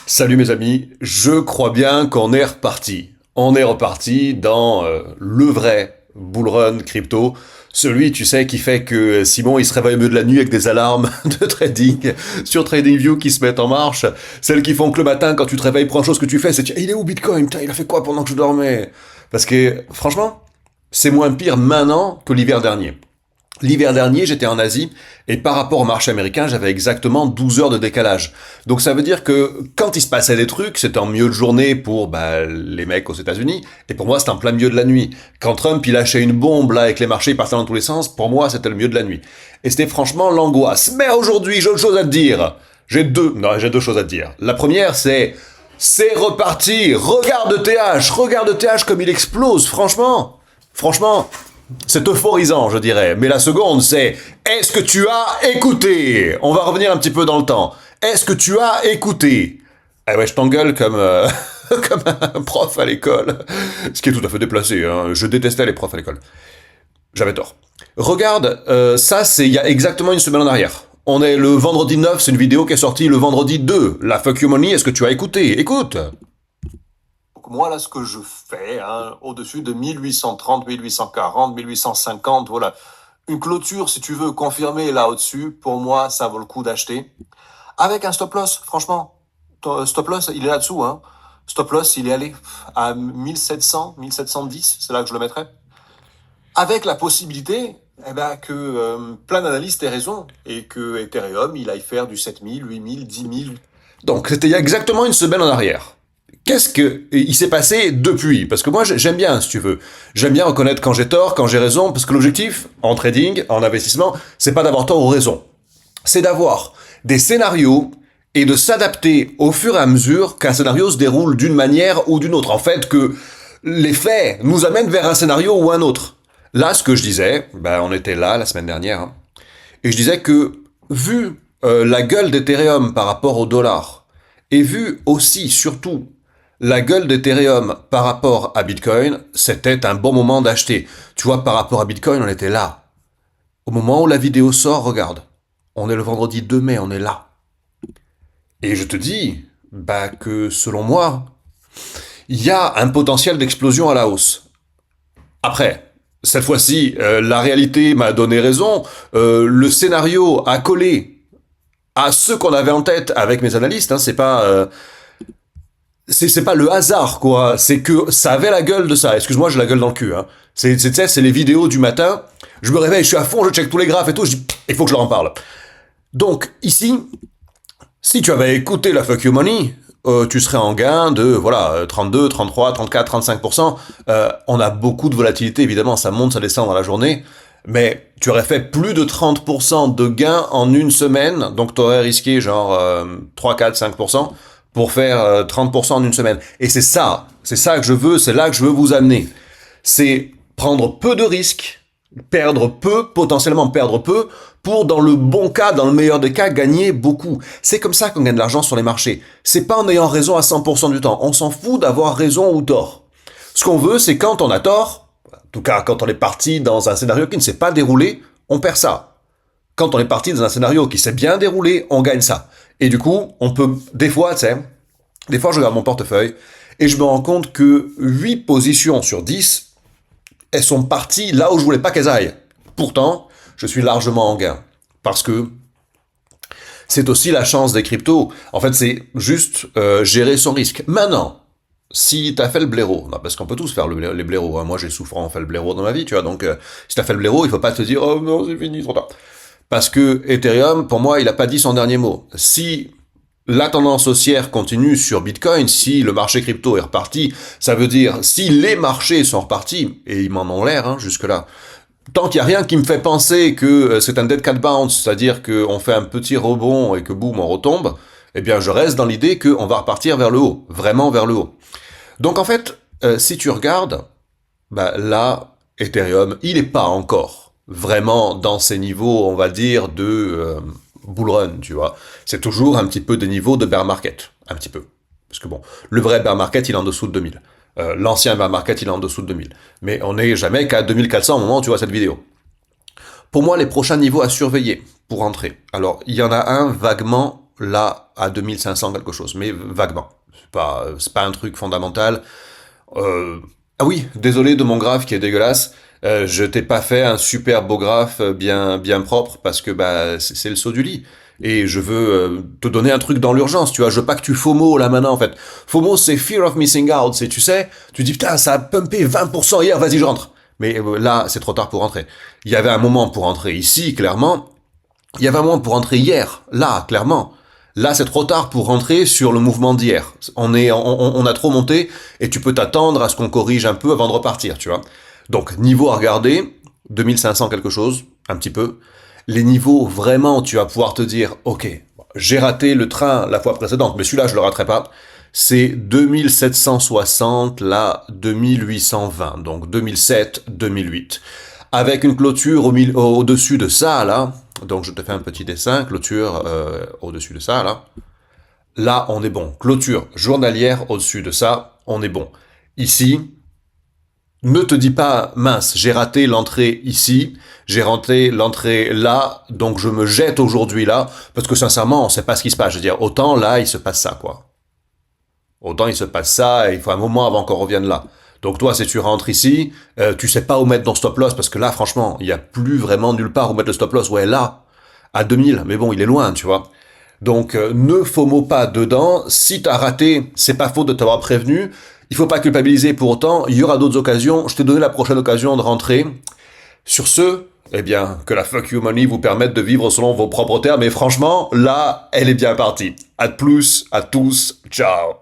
Salut mes amis, je crois bien qu'on est reparti. On est reparti dans le vrai bull run crypto. Celui, tu sais, qui fait que Simon, il se réveille au milieu de la nuit avec des alarmes de trading sur TradingView qui se mettent en marche. Celles qui font que le matin, quand tu te réveilles, première chose que tu fais, c'est il est où Bitcoin? Putain, il a fait quoi pendant que je dormais? Parce que, franchement, c'est moins pire maintenant que l'hiver dernier. L'hiver dernier, j'étais en Asie, et par rapport au marché américain, j'avais exactement 12 heures de décalage. Donc ça veut dire que quand il se passait des trucs, c'était en milieu de journée pour les mecs aux États-Unis, et pour moi c'était en plein milieu de la nuit. Quand Trump il lâchait une bombe là avec les marchés partant dans tous les sens, pour moi c'était le milieu de la nuit. Et c'était franchement l'angoisse. Mais aujourd'hui, j'ai autre chose à te dire. J'ai deux choses à te dire. La première, c'est reparti. Regarde TH comme il explose, franchement, c'est euphorisant, je dirais. Mais la seconde, c'est est-ce que tu as écouté? On va revenir un petit peu dans le temps. Est-ce que tu as écouté? Ah ouais, je t'engueule comme, comme un prof à l'école. Ce qui est tout à fait déplacé. Hein. Je détestais les profs à l'école. J'avais tort. Regarde, ça, c'est il y a exactement une semaine en arrière. On est le vendredi 9, c'est une vidéo qui est sortie le vendredi 2. La fuck you money, est-ce que tu as écouté? Écoute. Donc moi, là, ce que je fais, au-dessus de 1830, 1840, 1850, voilà. Une clôture, si tu veux, confirmée là au-dessus, pour moi, ça vaut le coup d'acheter. Avec un stop loss, franchement. Ton stop loss, il est là-dessous, hein. Stop loss, il est allé à 1700, 1710, c'est là que je le mettrais. Avec la possibilité, que plein d'analystes aient raison et que Ethereum, il aille faire du 7000, 8000, 10 000. Donc, c'était il y a exactement une semaine en arrière. Qu'est-ce que il s'est passé depuis? Parce que moi, j'aime bien, si tu veux. J'aime bien reconnaître quand j'ai tort, quand j'ai raison, parce que l'objectif, en trading, en investissement, c'est pas d'avoir tort ou raison. C'est d'avoir des scénarios et de s'adapter au fur et à mesure qu'un scénario se déroule d'une manière ou d'une autre. En fait, que les faits nous amènent vers un scénario ou un autre. Là, ce que je disais, on était là la semaine dernière, hein, et je disais que, vu la gueule d'Ethereum par rapport au dollar, et vu aussi, surtout, la gueule d'Ethereum par rapport à Bitcoin, c'était un bon moment d'acheter. Tu vois, par rapport à Bitcoin, on était là. Au moment où la vidéo sort, regarde. On est le vendredi 2 mai, on est là. Et je te dis, que selon moi, il y a un potentiel d'explosion à la hausse. Après, cette fois-ci, la réalité m'a donné raison. Le scénario a collé à ce qu'on avait en tête avec mes analystes. Hein, c'est pas le hasard, quoi. C'est que ça avait la gueule de ça. Excuse-moi, j'ai la gueule dans le cul. Hein. C'est les vidéos du matin. Je me réveille, je suis à fond, je check tous les graphes et tout. Je dis, il faut que je leur en parle. Donc, ici, si tu avais écouté la fuck you money, tu serais en gain de, 32, 33, 34, 35%. On a beaucoup de volatilité, évidemment. Ça monte, ça descend dans la journée. Mais tu aurais fait plus de 30% de gains en une semaine. Donc, tu aurais risqué genre 3, 4, 5% pour faire 30% en une semaine. Et c'est ça que je veux, c'est là que je veux vous amener. C'est prendre peu de risques, perdre peu, potentiellement perdre peu, pour dans le bon cas, dans le meilleur des cas, gagner beaucoup. C'est comme ça qu'on gagne de l'argent sur les marchés. C'est pas en ayant raison à 100% du temps. On s'en fout d'avoir raison ou tort. Ce qu'on veut, c'est quand on a tort, en tout cas quand on est parti dans un scénario qui ne s'est pas déroulé, on perd ça. Quand on est parti dans un scénario qui s'est bien déroulé, on gagne ça. Et du coup, on peut, des fois, je regarde mon portefeuille et je me rends compte que 8 positions sur 10, elles sont parties là où je voulais pas qu'elles aillent. Pourtant, je suis largement en gain. Parce que c'est aussi la chance des cryptos. En fait, c'est juste gérer son risque. Maintenant, si t'as fait le blaireau, non, parce qu'on peut tous faire les blaireaux, hein. Moi j'ai souffrant fait le blaireau dans ma vie, tu vois, donc si t'as fait le blaireau, il faut pas te dire oh non c'est fini, trop tard. Parce que Ethereum, pour moi, il a pas dit son dernier mot. Si la tendance haussière continue sur Bitcoin, si le marché crypto est reparti, ça veut dire si les marchés sont repartis, et ils m'en ont l'air jusque-là, tant qu'il n'y a rien qui me fait penser que c'est un dead cat bounce, c'est-à-dire qu'on fait un petit rebond et que boum, on retombe, eh bien je reste dans l'idée qu'on va repartir vers le haut, vraiment vers le haut. Donc en fait, si tu regardes, là, Ethereum, il n'est pas encore vraiment dans ces niveaux, on va dire, de bull run, tu vois. C'est toujours un petit peu des niveaux de bear market, un petit peu. Parce que bon, le vrai bear market, il est en dessous de 2000. L'ancien bear market, il est en dessous de 2000. Mais on n'est jamais qu'à 2400 au moment où tu vois cette vidéo. Pour moi, les prochains niveaux à surveiller pour entrer. Alors, il y en a un vaguement là à 2500 quelque chose, mais vaguement. C'est pas un truc fondamental. Ah oui, désolé de mon graphe qui est dégueulasse. Je t'ai pas fait un super beau graphe bien propre parce que bah c'est le saut du lit. Et je veux te donner un truc dans l'urgence, tu vois. Je veux pas que tu FOMO là maintenant en fait. FOMO c'est fear of missing out, c'est tu sais, tu dis putain ça a pumpé 20% hier, vas-y je rentre. Mais là c'est trop tard pour rentrer. Il y avait un moment pour rentrer ici clairement. Il y avait un moment pour rentrer hier, là clairement. Là, c'est trop tard pour rentrer sur le mouvement d'hier. On a trop monté et tu peux t'attendre à ce qu'on corrige un peu avant de repartir, tu vois. Donc, niveau à regarder, 2500 quelque chose, un petit peu. Les niveaux, vraiment, tu vas pouvoir te dire, ok, j'ai raté le train la fois précédente, mais celui-là, je le raterai pas. C'est 2760, là, 2820, donc 2007, 2008. Avec une clôture au-dessus de ça, là, donc je te fais un petit dessin, clôture au-dessus de ça, là. Là, on est bon. Clôture journalière au-dessus de ça, on est bon. Ici, ne te dis pas, mince, j'ai raté l'entrée ici, j'ai raté l'entrée là, donc je me jette aujourd'hui là, parce que sincèrement, on sait pas ce qui se passe. Je veux dire, autant là, il se passe ça, quoi. Autant il se passe ça, et il faut un moment avant qu'on revienne là. Donc toi, si tu rentres ici, tu sais pas où mettre ton stop loss, parce que là, franchement, il y a plus vraiment nulle part où mettre le stop loss. Ouais, là, à 2000, mais bon, il est loin, tu vois. Donc ne FOMO pas dedans. Si t'as raté, c'est pas faute de t'avoir prévenu. Il faut pas culpabiliser pour autant. Il y aura d'autres occasions. Je t'ai donné la prochaine occasion de rentrer. Sur ce, eh bien, que la fuck you money vous permette de vivre selon vos propres termes. Et franchement, là, elle est bien partie. À plus, à tous, ciao.